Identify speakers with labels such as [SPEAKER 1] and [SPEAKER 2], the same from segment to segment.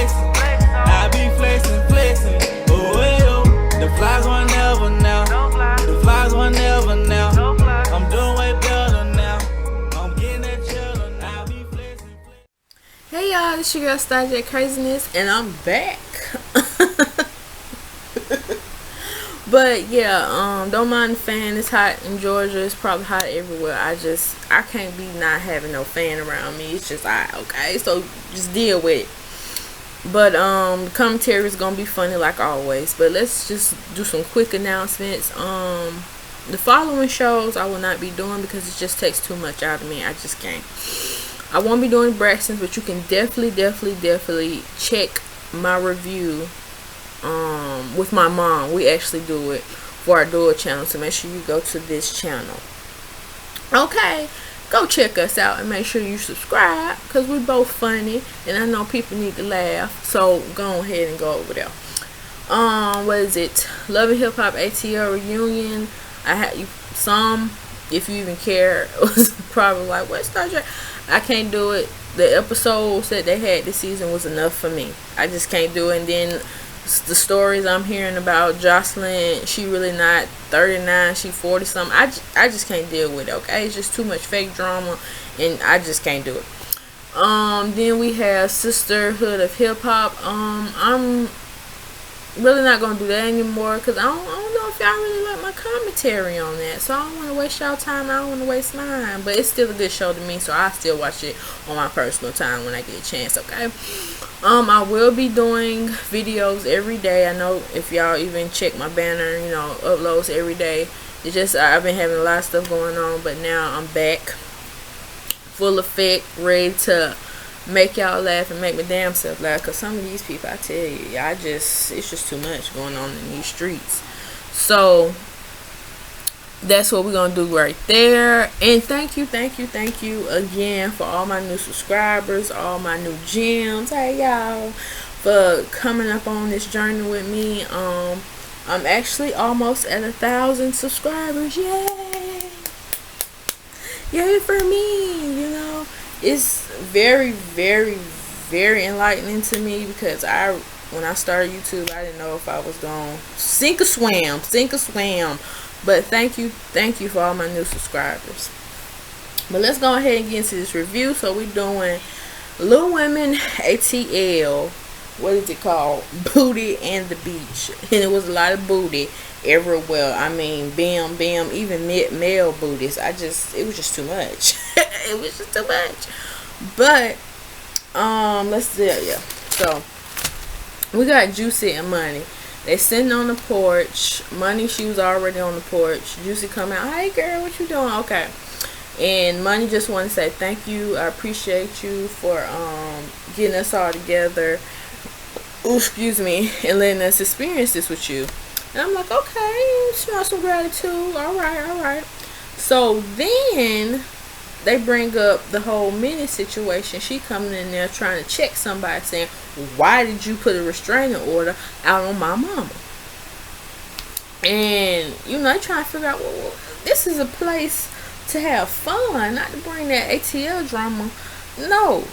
[SPEAKER 1] flexing. I be flexing, flexing. Oh, well, the flies one never now. The flies one never now. I'm doing way better now. I'm getting that cheddar now. I be flexing.
[SPEAKER 2] Hey y'all, it's your girl Starr Kraziness, and I'm back. But yeah, don't mind the fan. It's hot in Georgia. It's probably hot everywhere. I can't be not having no fan around me. It's just hot, okay? So just deal with it. But the commentary is gonna be funny like always. But let's just do some quick announcements. The following shows I will not be doing because it just takes too much out of me. I just can't. I won't be doing Braxton's, but you can definitely check my review with my mom. We actually do it for our dual channel, so make sure you go to this channel. Okay, go check us out and make sure you subscribe because we both funny and I know people need to laugh, so go ahead and go over there. What is it? Love and Hip Hop ATL reunion. I had you some, if you even care. It was probably like, what's Star Trek? I can't do it. The episodes that they had this season was enough for me. I just can't do it. And then the stories I'm hearing about Jocelyn, she really not 39, she 40 something. I just can't deal with it, okay? It's just too much fake drama and I just can't do it. Then we have Sisterhood of Hip Hop. I'm really not gonna do that anymore because I don't know if y'all really like my commentary on that, so I don't want to waste y'all time. I don't want to waste mine, but it's still a good show to me, so I still watch it on my personal time when I get a chance, okay? I will be doing videos every day. I know if y'all even check my banner, you know, uploads every day. It's just I've been having a lot of stuff going on, but now I'm back full effect, ready to make y'all laugh and make my damn self laugh, because some of these people, I tell you, it's just too much going on in these streets. So that's what we're gonna do right there. And thank you again for all my new subscribers, all my new gems. Hey y'all, for coming up on this journey with me. I'm actually almost at 1,000 subscribers. Yay for me. You know, it's very enlightening to me because when I started YouTube, I didn't know if I was gonna sink or swim. But thank you for all my new subscribers. But let's go ahead and get into this review. So we're doing Little Women ATL. What is it called? Booty and the Beach. And it was a lot of booty everywhere. I mean, bam, even male booties. It was just too much. It was just too much. But let's see. Yeah. So we got Juicy and Money. They sitting on the porch. Money, she was already on the porch. Juicy come out. Hey girl, what you doing? Okay. And Money just want to say thank you. I appreciate you for getting us all together. Ooh, excuse me, and letting us experience this with you. And I'm like, okay, show some gratitude. All right. So then they bring up the whole Minnie situation. She coming in there trying to check somebody, saying, why did you put a restraining order out on my mama? And you know, they trying to figure out, well, this is a place to have fun, not to bring that ATL drama. No.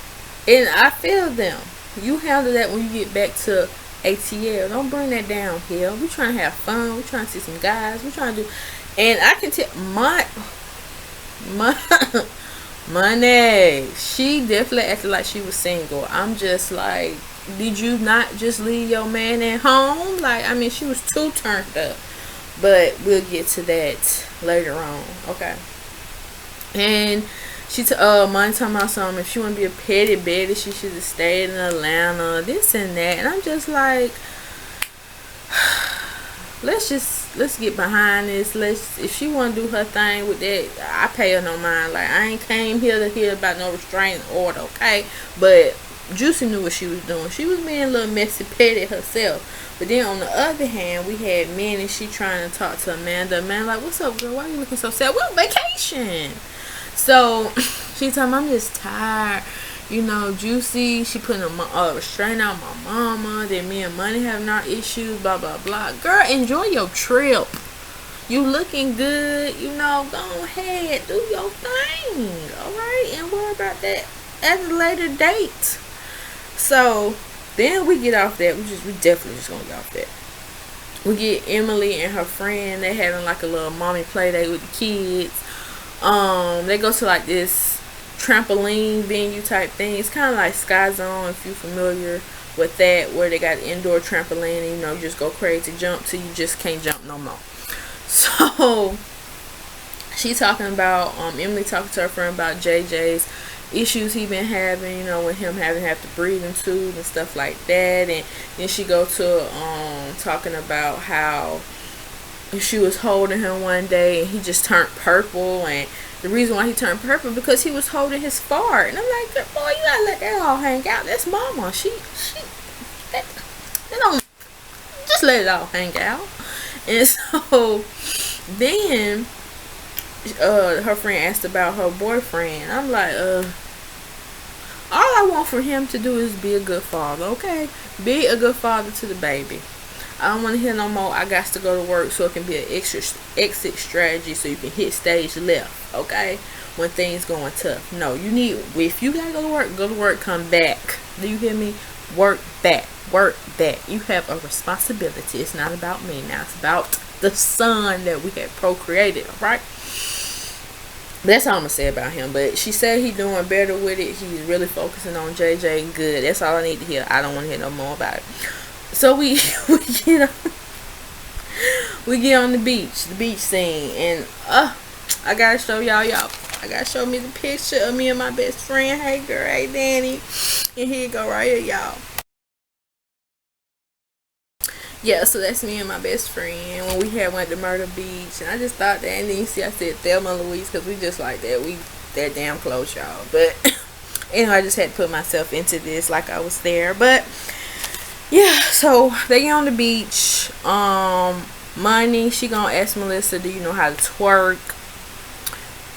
[SPEAKER 2] And I feel them. You handle that when you get back to ATL. Don't bring that down here. We trying to have fun. We trying to see some guys. We trying to do, and I can tell Money, she definitely acted like she was single. I'm just like, did you not just leave your man at home? Like, I mean, she was too turned up. But we'll get to that later on, okay? And she Money talking about something. If she want to be a petty Betty, she should have stayed in Atlanta. This and that, and I'm just like, let's get behind this. If she want to do her thing with that, I pay her no mind. Like, I ain't came here to hear about no restraining order, okay? But Juicy knew what she was doing. She was being a little messy petty herself. But then on the other hand, we had Minnie. She trying to talk to Amanda. Amanda like, what's up, girl? Why are you looking so sad? We're on vacation. So she told me, I'm just tired. You know, Juicy, she putting a restraint on my mama. Then me and Money having our issues, blah, blah, blah. Girl, enjoy your trip. You looking good. You know, go ahead. Do your thing. All right? And worry about that at a later date. So Then we get off that. We definitely just gonna get off that. We get Emily and her friend. They having like a little mommy play date with the kids. They go to like this trampoline venue type thing. It's kind of like Sky Zone, if you're familiar with that, where they got indoor trampoline and, you know, just go crazy, jump till you just can't jump no more. So she talking about Emily talking to her friend about JJ's issues he been having, you know, with him having to have the breathing tube and stuff like that. And then she go to talking about how she was holding him one day and he just turned purple, and the reason why he turned purple because he was holding his fart. And I'm like, good boy, you gotta let that all hang out. That's mama. That don't, just let it all hang out. And so then her friend asked about her boyfriend. I'm like, all I want for him to do is be a good father, okay? Be a good father to the baby. I don't want to hear no more. I got to go to work so it can be an exit strategy so you can hit stage left, okay? When things going tough. No, you need, if you gotta go to work, come back. Do you hear me? Work back. You have a responsibility. It's not about me now. It's about the son that we have procreated, alright? That's all I'm gonna say about him. But she said he's doing better with it. He's really focusing on JJ. Good. That's all I need to hear. I don't want to hear no more about it. So we get on the beach scene, and I gotta show y'all. I gotta show me the picture of me and my best friend. Hey girl, hey Danny, and here you go right here, y'all. Yeah, so that's me and my best friend when we went to Myrtle Beach, and I just thought that, and then you see I said Thelma and Louise because we just like that. We that damn close, y'all. But anyway, I just had to put myself into this like I was there. But yeah, so they get on the beach. Money, she gonna ask Melissa, do you know how to twerk?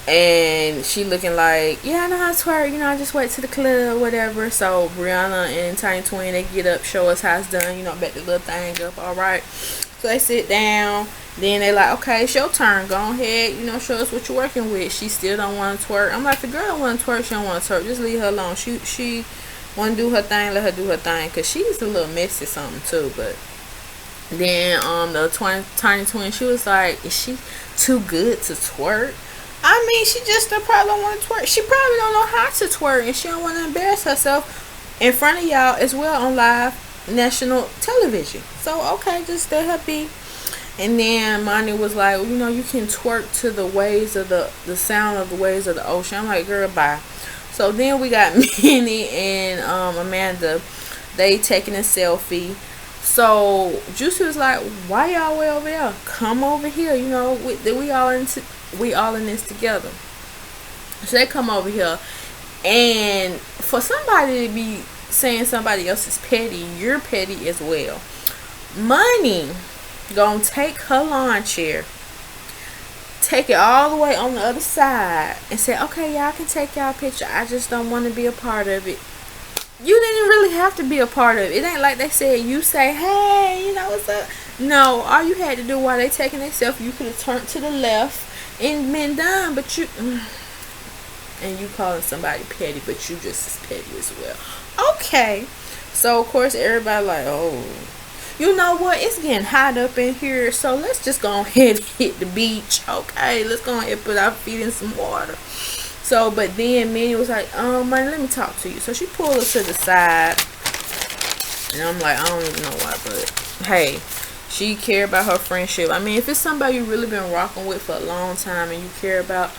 [SPEAKER 2] And she looking like, yeah, I know how to twerk. You know, I just went to the club, whatever. So Brianna and Tiny Twin, they get up, show us how it's done. You know, back the little thing up. All right. So they sit down. Then they like, okay, it's your turn. Go ahead. You know, show us what you're working with. She still don't want to twerk. I'm like, the girl don't want to twerk. She don't want to twerk. Just leave her alone. She want to do her thing. Let her do her thing. Because she's a little messy something too. But then the Tiny Twin, she was like, is she too good to twerk? I mean, she just probably don't want to twerk. She probably don't know how to twerk, and she don't want to embarrass herself in front of y'all as well on live national television. So okay, just let her be. And then Monty was like, well, you know, you can twerk to the waves of the sound of the waves of the ocean. I'm like, girl, bye. So then we got Minnie and Amanda. They taking a selfie. So Juicy was like, why y'all way over there? Come over here. You know, we all in this together. So they come over here, and for somebody to be saying somebody else is petty, you're petty as well. Money gonna take her lawn chair, take it all the way on the other side, and say, okay, y'all can take y'all picture. I just don't want to be a part of it. You didn't really have to be a part of it. It ain't like they said you say, hey, you know what's up. No, all you had to do while they taking their selfie, you could have turned to the left and been done. But you, and you calling somebody petty, but you just as petty as well. Okay. So of course everybody like, oh, you know what? It's getting hot up in here, so let's just go ahead and hit the beach. Okay, let's go ahead and put our feet in some water. So, but then Minnie was like, Money, let me talk to you. So she pulled her to the side. And I'm like, I don't even know why, but hey, she care about her friendship. I mean, if it's somebody you really been rocking with for a long time and you care about,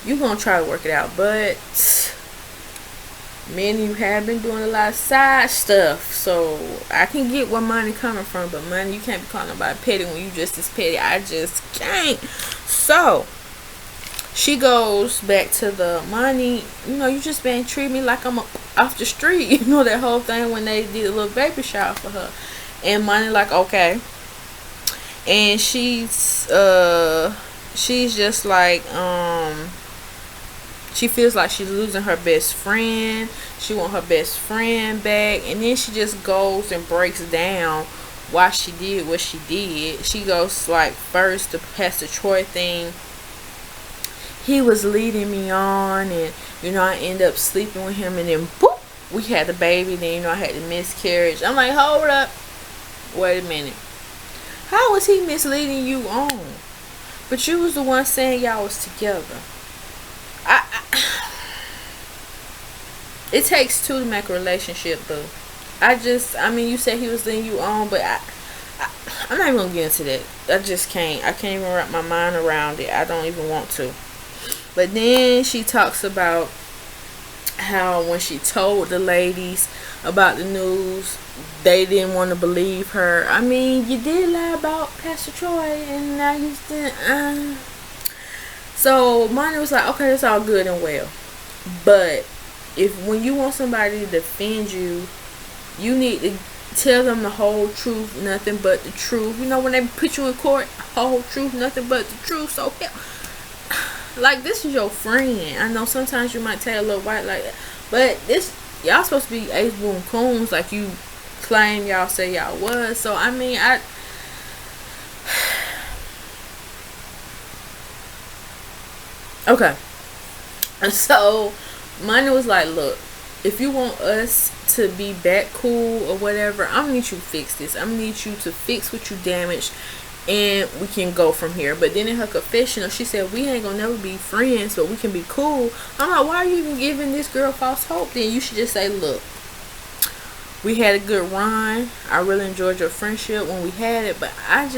[SPEAKER 2] you gonna try to work it out. But Minnie, you have been doing a lot of side stuff. So I can get where Money coming from, but Money, you can't be calling nobody petty when you just as petty. I just can't. So she goes back to the Money, you know, you just been treating me like I'm off the street. You know, that whole thing when they did a little baby shower for her. And Money like, okay. And she's just like, she feels like she's losing her best friend. She want her best friend back. And then she just goes and breaks down why she did what she did. She goes like, first, the Pastor Troy thing. He was leading me on, and you know, I end up sleeping with him, and then boop, we had the baby. Then, you know, I had the miscarriage. I'm like, hold up. Wait a minute. How was he misleading you on? But you was the one saying y'all was together. It takes two to make a relationship, boo. I mean, you said he was leading you on, but I'm not even gonna get into that. I just can't. I can't even wrap my mind around it. I don't even want to. But then she talks about how when she told the ladies about the news, they didn't want to believe her. I mean, you did lie about Pastor Troy, and now you didn't. So Monty was like, okay, that's all good and well, but when you want somebody to defend you, you need to tell them the whole truth, nothing but the truth. You know, when they put you in court, whole truth, nothing but the truth. So, like, this is your friend. I know sometimes you might tell a little white like that, but this, y'all supposed to be ace boom coons like you claim y'all say y'all was. So, I mean, okay. And so, Money was like, look, if you want us to be back cool or whatever, I'm gonna need you to fix this. I'm gonna need you to fix what you damaged, and we can go from here. But then in her confessional, she said, we ain't gonna never be friends, but we can be cool. I'm like, why are you even giving this girl false hope? Then you should just say, look, we had a good run. I really enjoyed your friendship when we had it, but I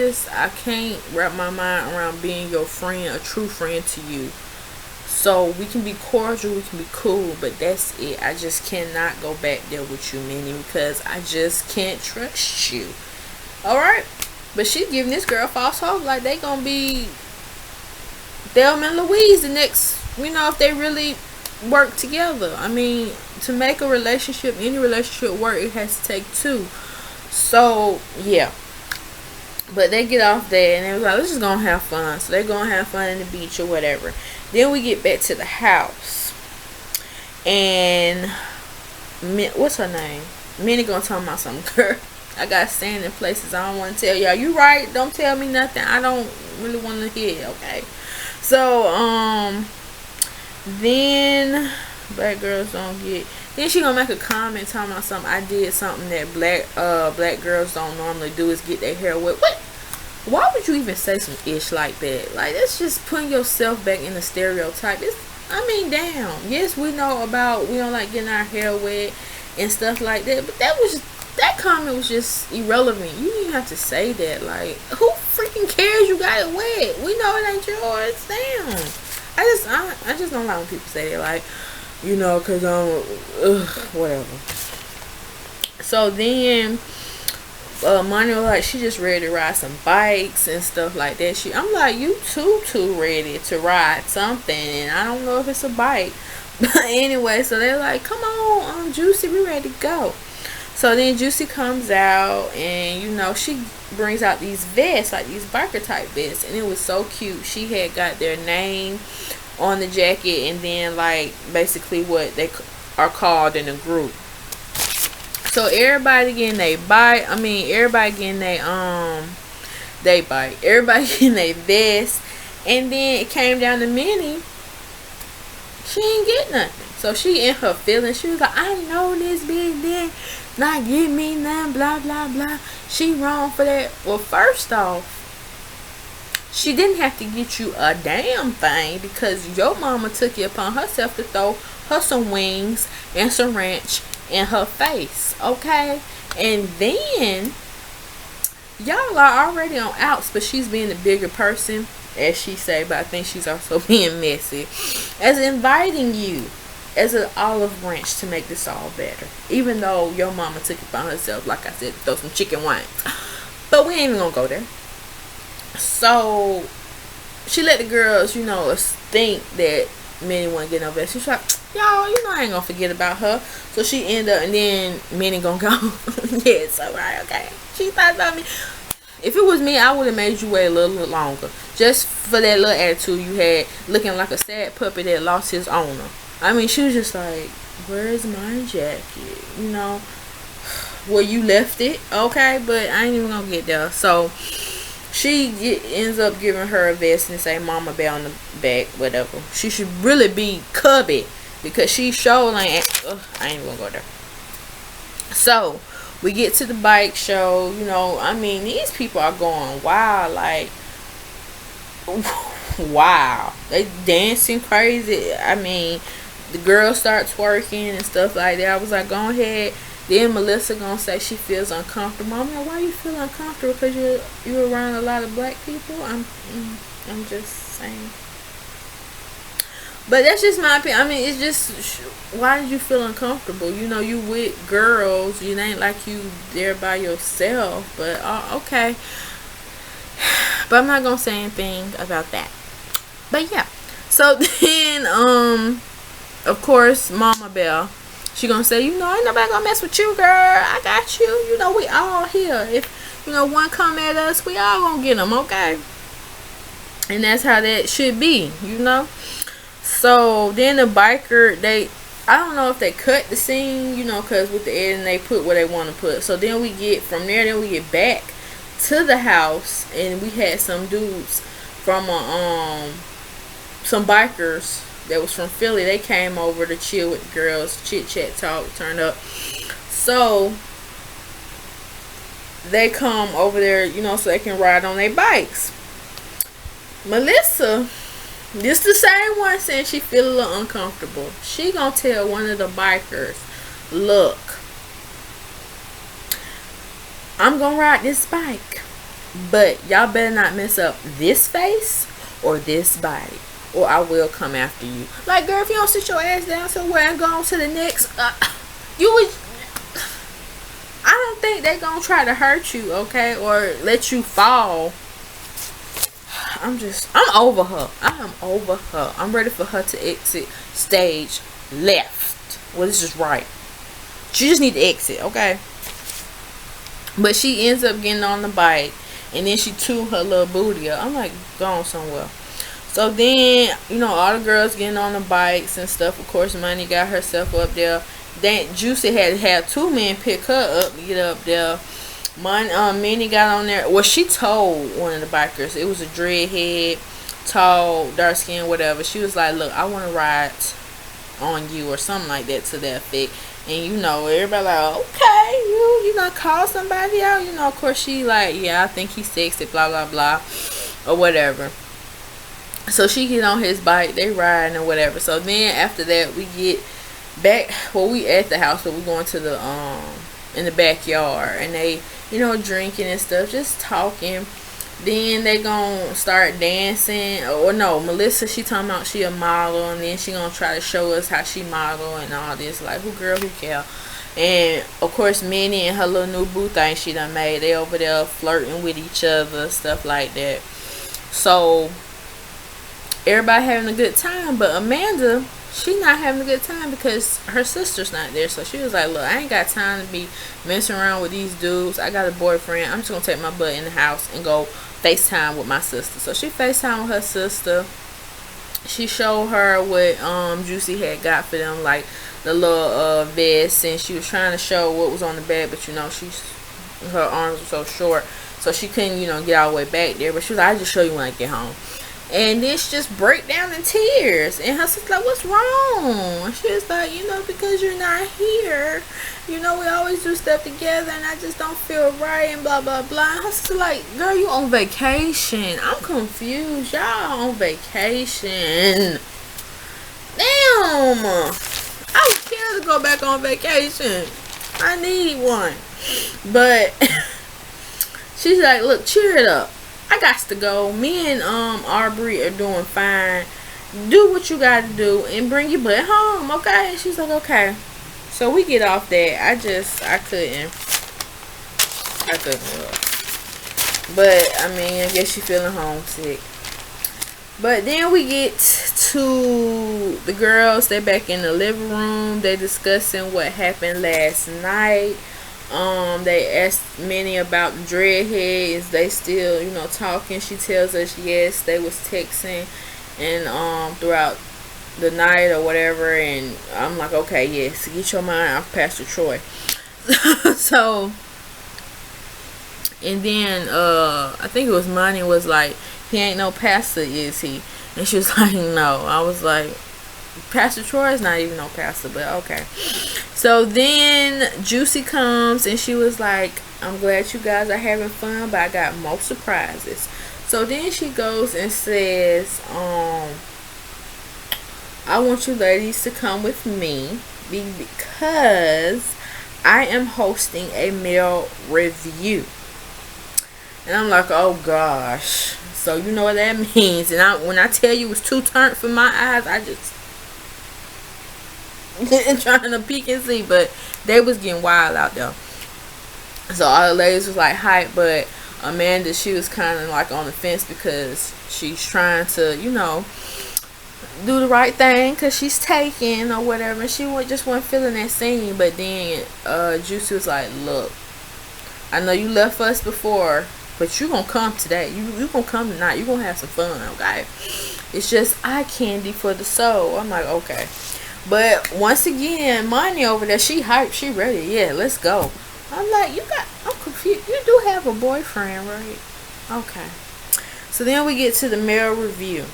[SPEAKER 2] can't wrap my mind around being your friend, a true friend to you. So we can be cordial, we can be cool, but that's it. I just cannot go back there with you, Minnie, because I just can't trust you. Alright? But she giving this girl false hope, like they gonna be Thelma and Louise the next, you know, if they really work together. I mean, to make a relationship, any relationship work, it has to take two. So, yeah. But they get off there and they was like, let's just gonna have fun. So they're gonna have fun in the beach or whatever. Then we get back to the house. And what's her name? Minnie gonna tell me about something. Girl, I got stand in places I don't want to tell y'all. You right, don't tell me nothing. I don't really want to hear, okay? So, then black girls don't get. Then she gonna make a comment talking about something. I did something that black girls don't normally do, is get their hair wet. What? Why would you even say some ish like that? Like, that's just putting yourself back in the stereotype. I mean, damn. Yes, we know about we don't like getting our hair wet and stuff like that, but that comment was just irrelevant. You didn't have to say that. Like, who freaking cares you got it wet? We know it ain't yours. Damn. I just don't like when people say that. Like, you know, cause whatever. So then, Money was like, she just ready to ride some bikes and stuff like that. I'm like, you too ready to ride something, and I don't know if it's a bike. But anyway, so they're like, come on, Juicy, we ready to go. So then Juicy comes out, and you know, she brings out these vests, like these biker type vests, and it was so cute. She had got their name on the jacket, and then like basically what they are called in the group. So everybody getting they bike. I mean, everybody getting they bike. Everybody getting they vest, and then it came down to Minnie. She ain't get nothing. So she in her feelings. She was like, I know this bitch did not give me nothing. Blah blah blah. She wrong for that. Well, first off, she didn't have to get you a damn thing, because your mama took it upon herself to throw her some wings and some ranch in her face, okay? And then y'all are already on outs, but she's being the bigger person, as she say, but I think she's also being messy, as inviting you as an olive branch to make this all better, even though your mama took it upon herself, like I said, to throw some chicken wings. But we ain't even gonna go there. So she let the girls, you know, think that Minnie wasn't getting no vest. She's like, y'all, you know, I ain't gonna forget about her. So she ended up, and then Minnie gonna go. Yeah, it's alright, okay. She thought about me. If it was me, I would have made you wait a little longer, just for that little attitude you had, looking like a sad puppy that lost his owner. I mean, she was just like, where's my jacket? You know, where you left it, okay? But I ain't even gonna get there. So she ends up giving her a vest and say Mama Bear on the back, whatever. She should really be Cubby because she showed like, I ain't gonna go there. So we get to the bike show. You know, I mean, these people are going wild, like, wow, they dancing crazy. I mean, the girls start twerking and stuff like that. I was like, go ahead. Then Melissa gonna say she feels uncomfortable. I'm like, why you feel uncomfortable? Because you're around a lot of black people. I'm just saying. But that's just my opinion. I mean, it's just, why did you feel uncomfortable? You know, you with girls. It ain't like you there by yourself. But okay. But I'm not gonna say anything about that. But yeah. So then, of course, Mama Bell, she gonna say, you know, ain't nobody gonna mess with you, girl. I got you. You know, we all here. If, you know, one come at us, we all gonna get them, okay? And that's how that should be, you know? So then the biker, I don't know if they cut the scene, you know, because with the editing, they put what they want to put. So then we get, from there, then we get back to the house, and we had some dudes from some bikers that was from Philly. They came over to chill with the girls, chit chat, talk, turn up. So they come over there, you know, so they can ride on their bikes. Melissa, this the same one saying she feel a little uncomfortable. She gonna tell one of the bikers, look, I'm gonna ride this bike, but y'all better not mess up this face or this body, or I will come after you. Like, girl, if you don't sit your ass down somewhere and go on to the next, you would. I don't think they gonna try to hurt you, okay, or let you fall. I'm over her. I am over her. I'm ready for her to exit stage left. Well, this is right. She just need to exit, okay? But she ends up getting on the bike, and then she toot her little booty up. I'm like, going somewhere. So then, you know, all the girls getting on the bikes and stuff. Of course, Money got herself up there. Then Juicy had to have two men pick her up to get up there. Minnie got on there. Well, she told one of the bikers, it was a dreadhead, tall, dark skin, whatever. She was like, look, I want to ride on you, or something like that, to that effect. And you know, everybody like, okay, you gonna call somebody out? You know, of course she like, yeah, I think he's sexy, blah blah blah, or whatever. So she get on his bike, they riding or whatever. So then after that, we get back. Well, we at the house, but we going to the in the backyard, and they, you know, drinking and stuff, just talking. Then they gonna start dancing. Or no, Melissa, she talking about she a model, and then she gonna try to show us how she model and all this. Like, who girl, who care? And of course, Minnie and her little new boo thing she done made, they over there flirting with each other, stuff like that. So everybody having a good time, but Amanda, she not having a good time because her sister's not there. So she was like, look, I ain't got time to be messing around with these dudes. I got a boyfriend. I'm just gonna take my butt in the house and go FaceTime with my sister. So she FaceTime with her sister. She showed her what Juicy had got for them, like the little vest, and she was trying to show what was on the bed, but you know, her arms were so short, so she couldn't, you know, get all the way back there. But she was like, I'll just show you when I get home. And then she just break down in tears. And her sister's like, what's wrong? And she was like, you know, because you're not here. You know, we always do stuff together, and I just don't feel right, and blah, blah, blah. And her sister's like, girl, you on vacation. I'm confused. Y'all on vacation. Damn. I was scared to go back on vacation. I need one. But she's like, look, cheer it up. I got to go. Me and Aubrey are doing fine. Do what you got to do and bring your butt home, okay? And she's like, okay. So we get off that. I couldn't. But I mean, I guess she's feeling homesick. But then we get to the girls. They're back in the living room. They're discussing what happened last night. They asked Minnie about the dreadheads. They still, you know, talking. She tells us yes, they was texting and throughout the night or whatever. And I'm like, okay, yes, get your mind off Pastor Troy. So, and then I think it was Money was like, he ain't no pastor, is he? And she was like, no. I was like, Pastor Troy is not even no pastor, but okay. So then Juicy comes and she was like, I'm glad you guys are having fun, but I got more surprises. So then she goes and says, I want you ladies to come with me because I am hosting a male review. And I'm like, oh gosh. So you know what that means. And when I tell you it was too turned for my eyes, I just trying to peek and see, but they was getting wild out there. So all the ladies was like hype, but Amanda, she was kind of like on the fence because she's trying to, you know, do the right thing because she's taken or whatever, and she just wasn't feeling that scene. But then Juicy was like, look, I know you left us before, but you gonna come today. You gonna come tonight. You gonna have some fun, okay? It's just eye candy for the soul. I'm like, okay. But once again, Money over there, she hyped, she ready. Yeah, let's go. I'm like, I'm confused. You do have a boyfriend, right? Okay. So then we get to the male review.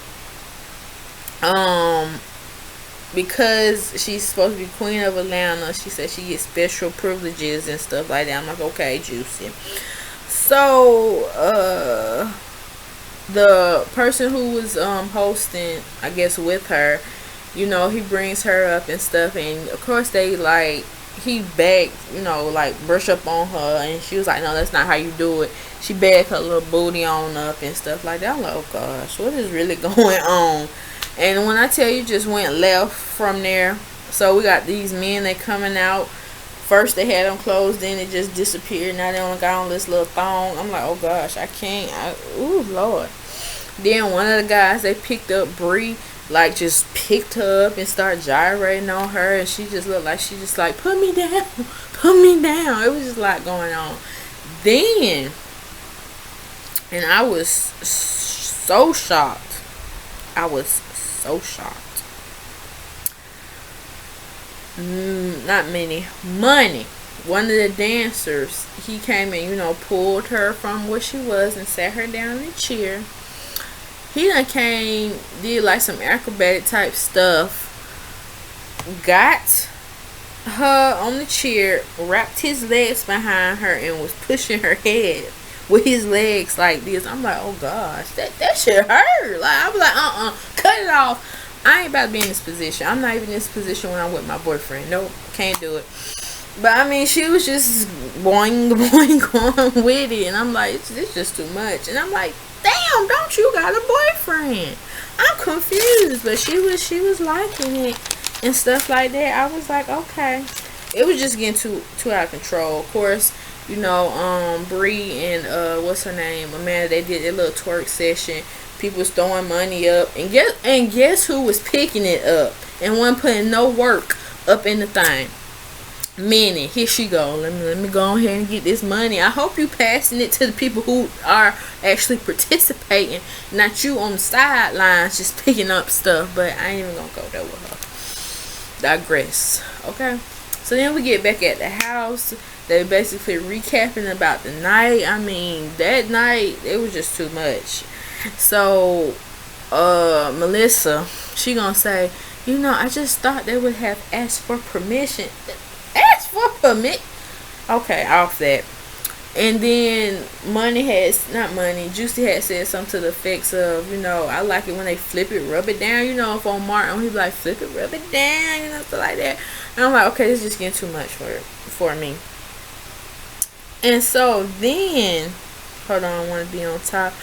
[SPEAKER 2] Because she's supposed to be Queen of Atlanta, she said she gets special privileges and stuff like that. I'm like, okay, Juicy. So, the person who was hosting, I guess, with her, you know, he brings her up and stuff, and of course they like, he begged, you know, like brush up on her, and she was like, no, that's not how you do it. She begged her little booty on up and stuff like that. I'm like, oh gosh, what is really going on? And when I tell you, just went left from there. So we got these men, they coming out. First they had them closed, then it just disappeared. Now they only got on this little thong. I'm like, oh gosh, I can't. Ooh, Lord. Then one of the guys, they picked up Bree, like just picked her up and started gyrating on her, and she just looked like she just like, put me down, put me down. It was just a lot going on. Then, and I was so shocked. I was so shocked. Not many. Money, one of the dancers, he came and, you know, pulled her from where she was and sat her down in a chair. He done came, did like some acrobatic type stuff, got her on the chair, wrapped his legs behind her, and was pushing her head with his legs like this. I'm like, oh gosh, that shit hurt. Like, I was like, cut it off. I ain't about to be in this position. I'm not even in this position when I'm with my boyfriend. Nope, can't do it. But I mean, she was just boing going with it, and I'm like, it's just too much. And I'm like, damn, don't you got a boyfriend? I'm confused. But she was liking it and stuff like that. I was like, okay. It was just getting too out of control. Of course, you know, Bree and what's her name, Amanda, they did their little twerk session. People was throwing money up, and guess who was picking it up and wasn't putting no work up in the thing? Minnie. Here she go. Let me go ahead and get this money. I hope you passing it to the people who are actually participating, not you on the sidelines just picking up stuff. But I ain't even gonna go there with her. Digress. Okay. So then we get back at the house. They basically recapping about the night. I mean, that night it was just too much. So Melissa, she gonna say, you know, I just thought they would have asked for permission. Ask for permit. Okay, off that. And then Juicy had said something to the effects of, you know, I like it when they flip it, rub it down. You know, if on Martin, he'd be like, flip it, rub it down, you know, stuff like that. And I'm like, okay, this is just getting too much for me. And so then, hold on, I want to be on top.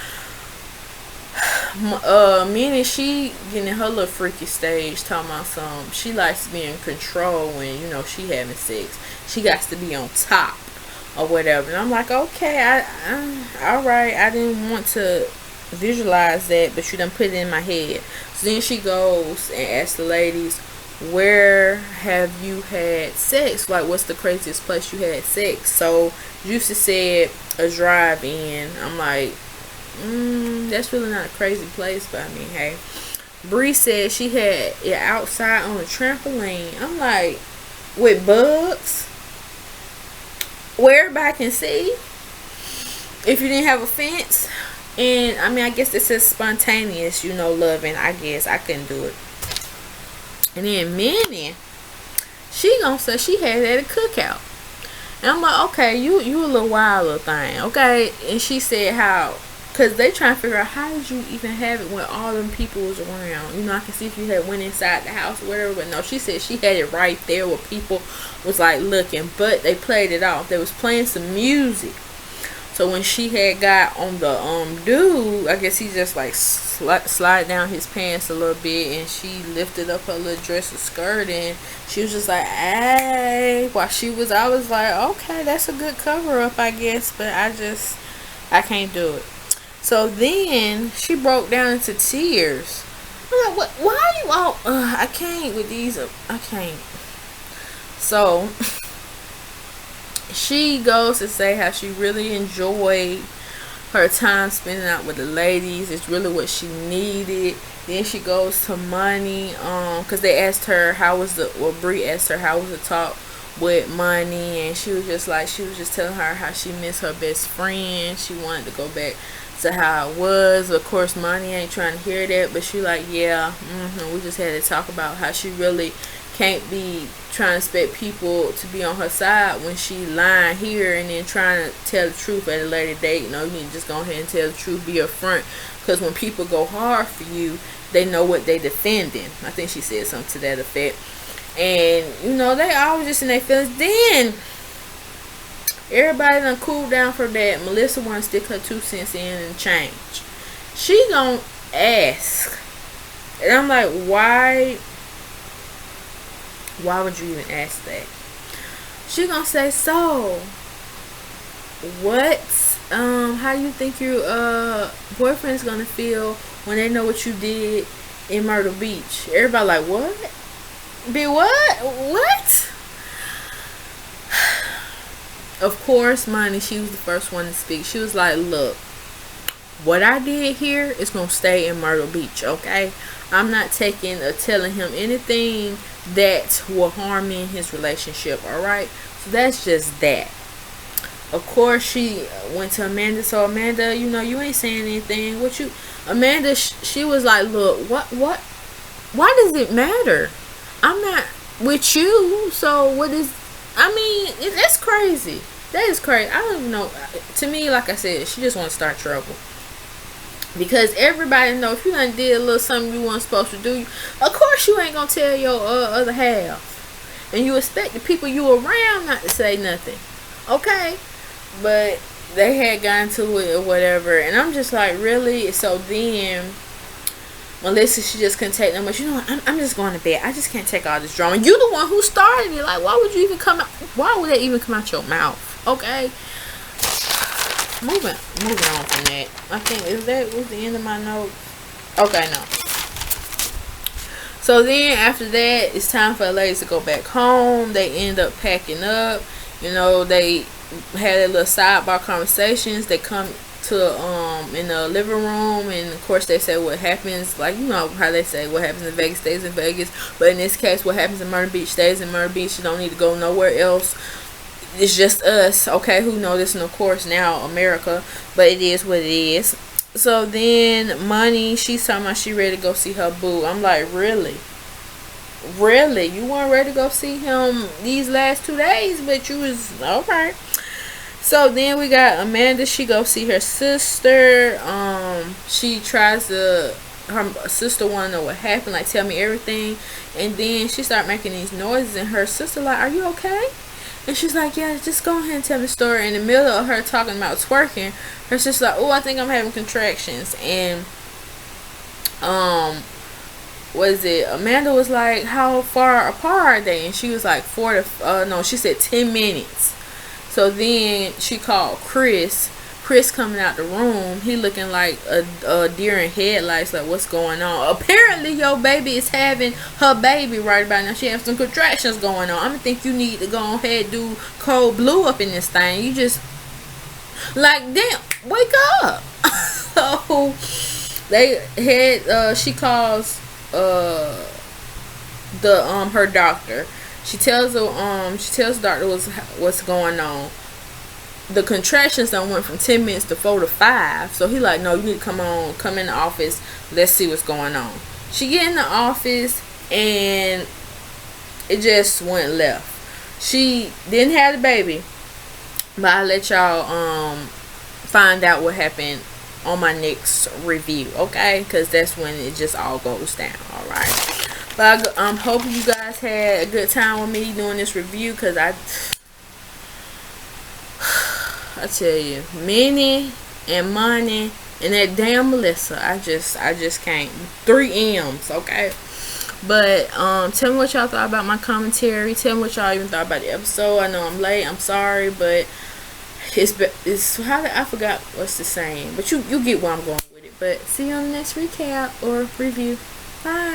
[SPEAKER 2] Meaning she getting her little freaky stage, talking about she likes to be in control when, you know, she having sex. She got to be on top or whatever. And I'm like, okay, I alright. I didn't want to visualize that, but you done put it in my head. So then she goes and asks the ladies, where have you had sex? Like, what's the craziest place you had sex? So Juicy said a drive-in. I'm like, that's really not a crazy place, but I mean, hey. Bree said she had it outside on a trampoline. I'm like, with bugs, where everybody can see, if you didn't have a fence. And I mean, I guess it says spontaneous, you know, loving. I guess I couldn't do it. And then Minnie, she gonna say she had it at a cookout. And I'm like, okay, you a little wild little thing, okay? And she said how, cause they trying to figure out how did you even have it when all them people was around. You know, I can see if you had went inside the house or whatever, but no, she said she had it right there where people was like looking, but they played it off. They was playing some music. So when she had got on the dude, I guess he just like slide down his pants a little bit, and she lifted up her little dress or skirt, and she was just like, "Hey!" While I was like, "Okay, that's a good cover up, I guess," but I can't do it. So then she broke down into tears. I'm like, "What? Why are you all? I can't with these. I can't." So she goes to say how she really enjoyed her time spending out with the ladies. It's really what she needed. Then she goes to Money, because they asked her Bree asked her how was the talk with Money, and she was just telling her how she missed her best friend. She wanted to go back to how it was. Of course, Money ain't trying to hear that, but she like, yeah, we just had to talk about how she really can't be trying to expect people to be on her side when she lying here and then trying to tell the truth at a later date. You know, you need to just go ahead and tell the truth, be upfront, because when people go hard for you, they know what they defending. I think she said something to that effect. And you know, they always just in their feelings. Then everybody done cooled down for that. Melissa want to stick her 2 cents in and change. She gonna ask, and I'm like, why would you even ask that? She gonna say, so what how you think your boyfriend's gonna feel when they know what you did in Myrtle Beach? Everybody like, what? Be what? Of course, Money, she was the first one to speak. She was like, look, what I did here is gonna stay in Myrtle Beach, okay? I'm not taking or telling him anything that will harm me in his relationship, alright? So that's just that. Of course, she went to Amanda. So Amanda, you know, you ain't saying anything. Amanda, she was like, look, what, why does it matter? I'm not with you, so that's crazy. That is crazy. I don't even know. To me, like I said, she just want to start trouble. Because everybody know if you done did a little something you weren't supposed to do, of course you ain't gonna tell your other half, and you expect the people you around not to say nothing, okay? But they had gotten to it or whatever, and I'm just like, really? So then Melissa, she just couldn't take no much. You know what? I'm just going to bed. I just can't take all this drama. You the one who started it. Like, why would you even come out? Why would that even come out your mouth? Okay. Moving on from that. I think was the end of my notes. Okay, no. So then after that, it's time for the ladies to go back home. They end up packing up. You know, they had their little sidebar conversations. They come to in the living room, and of course they say what happens, like, you know how they say what happens in Vegas stays in Vegas, but in this case what happens in Myrtle Beach stays in Myrtle Beach. You don't need to go nowhere else. It's just us, okay, who know this, and of course now America, but it is what it is. So then Money, she's talking about she ready to go see her boo. I'm like, really you weren't ready to go see him these last 2 days, but you was okay. So then we got Amanda. She go see her sister. She tries to, her sister want to know what happened, like, tell me everything. And then she start making these noises, and her sister like, are you okay? And she's like, yeah, just go ahead and tell me the story. In the middle of her talking about twerking, her sister like, oh, I think I'm having contractions. And Amanda was like, how far apart are they? And she was like, she said 10 minutes. So then she called Chris. Chris coming out the room. He looking like a deer in headlights. Like, what's going on? Apparently, your baby is having her baby right about now. She has some contractions going on. I'm gonna think you need to go ahead and do cold blue up in this thing. You just like, damn, wake up. So they had. She calls her doctor. She tells the doctor what's going on. The contractions done went from 10 minutes to 4 to 5. So he like, no, you need to come in the office. Let's see what's going on. She get in the office, and it just went left. She didn't have the baby, but I'll let y'all find out what happened on my next review, okay? Because that's when it just all goes down. All right. But I'm hoping you guys had a good time with me doing this review, because I tell you, Minnie and Money and that damn Melissa, I just can't. 3 M's, okay? But tell me what y'all thought about my commentary. Tell me what y'all even thought about the episode. I know I'm late. I'm sorry, but it's I forgot what's the saying. But you get where I'm going with it. But see you on the next recap or review. Bye.